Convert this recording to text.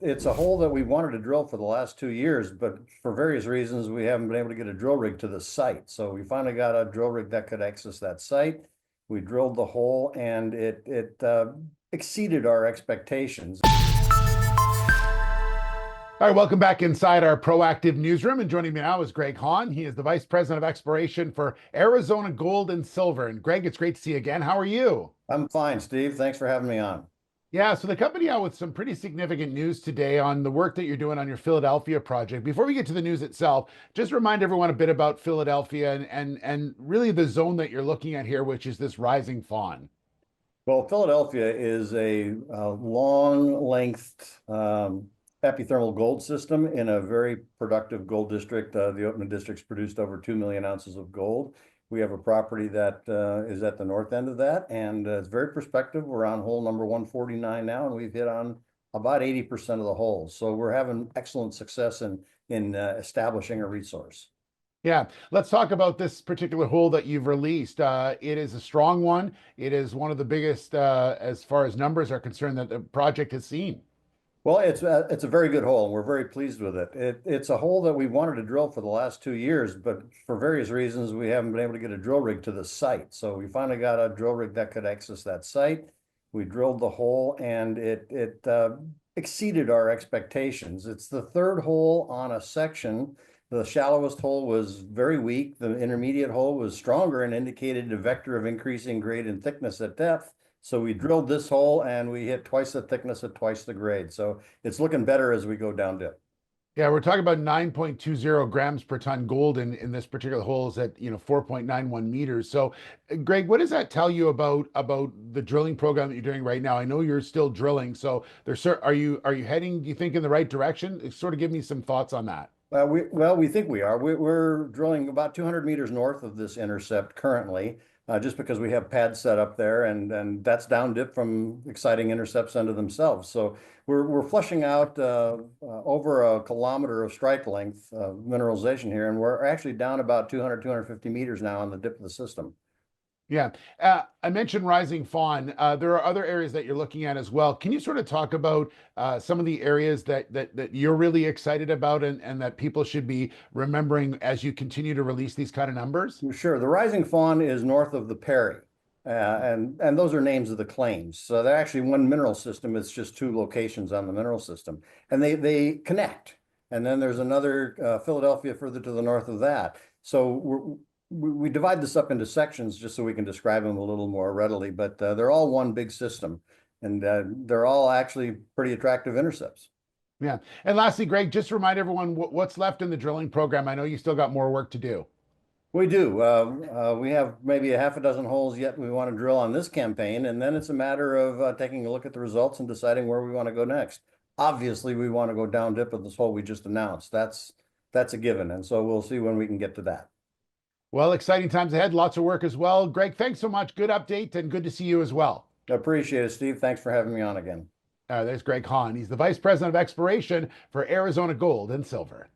it's a hole that we wanted to drill for the last 2 years, but for various reasons, we haven't been able to get a drill rig to the site. So we finally got a drill rig that could access that site. We drilled the hole and it exceeded our expectations. All right, welcome back inside our proactive newsroom. And joining me now is Greg Hahn. He is the Vice President of Exploration for Arizona Gold and Silver. And Greg, it's great to see you again. How are you? I'm fine, Steve. Thanks for having me on. Yeah, so the company out with some pretty significant news today on the work that you're doing on your Philadelphia project. Before we get to the news itself, just remind everyone a bit about Philadelphia and really the zone that you're looking at here, which is this rising fawn. Well, Philadelphia is a long-length epithermal gold system in a very productive gold district. The Oatman District's produced over 2 million ounces of gold. We have a property that is at the north end of that, and it's very prospective. We're on hole number 149 now, and we've hit on about 80% of the holes. So we're having excellent success in establishing a resource. Yeah, let's talk about this particular hole that you've released. It is a strong one. It is one of the biggest, as far as numbers are concerned, that the project has seen. Well, it's a very good hole, and we're very pleased with it. It's a hole that we wanted to drill for the last 2 years, but for various reasons, we haven't been able to get a drill rig to the site. So we finally got a drill rig that could access that site. We drilled the hole, and it exceeded our expectations. It's the third hole on a section. The shallowest hole was very weak. The intermediate hole was stronger and indicated a vector of increasing grade and thickness at depth. So we drilled this hole and we hit twice the thickness at twice the grade. So it's looking better as we go down dip. Yeah, we're talking about 9.20 grams per ton gold in this particular hole is at 4.91 meters. So, Greg, what does that tell you about the drilling program that you're doing right now? I know you're still drilling, so are you heading, do you think, in the right direction? Sort of give me some thoughts on that. We think we are. We're drilling about 200 meters north of this intercept currently. Just because we have pads set up there, and that's down dip from exciting intercepts unto themselves. So we're flushing out over a kilometer of strike length mineralization here, and we're actually down about 250 meters now on the dip of the system. Yeah. I mentioned rising fawn. There are other areas that you're looking at as well. Can you sort of talk about some of the areas that you're really excited about and that people should be remembering as you continue to release these kind of numbers? Sure. The rising fawn is north of the Perry. And those are names of the claims. So they're actually one mineral system. It's just two locations on the mineral system. And they connect. And then there's another Philadelphia further to the north of that. So we divide this up into sections just so we can describe them a little more readily, but they're all one big system, and they're all actually pretty attractive intercepts. Yeah. And lastly, Greg, just remind everyone what's left in the drilling program. I know you still got more work to do. We do. We have maybe a half a dozen holes yet we want to drill on this campaign, and then it's a matter of taking a look at the results and deciding where we want to go next. Obviously, we want to go down dip of this hole we just announced. That's a given, and so we'll see when we can get to that. Well, exciting times ahead, lots of work as well. Greg, thanks so much. Good update and good to see you as well. I appreciate it, Steve. Thanks for having me on again. There's Greg Hahn. He's the Vice President of Exploration for Arizona Gold and Silver.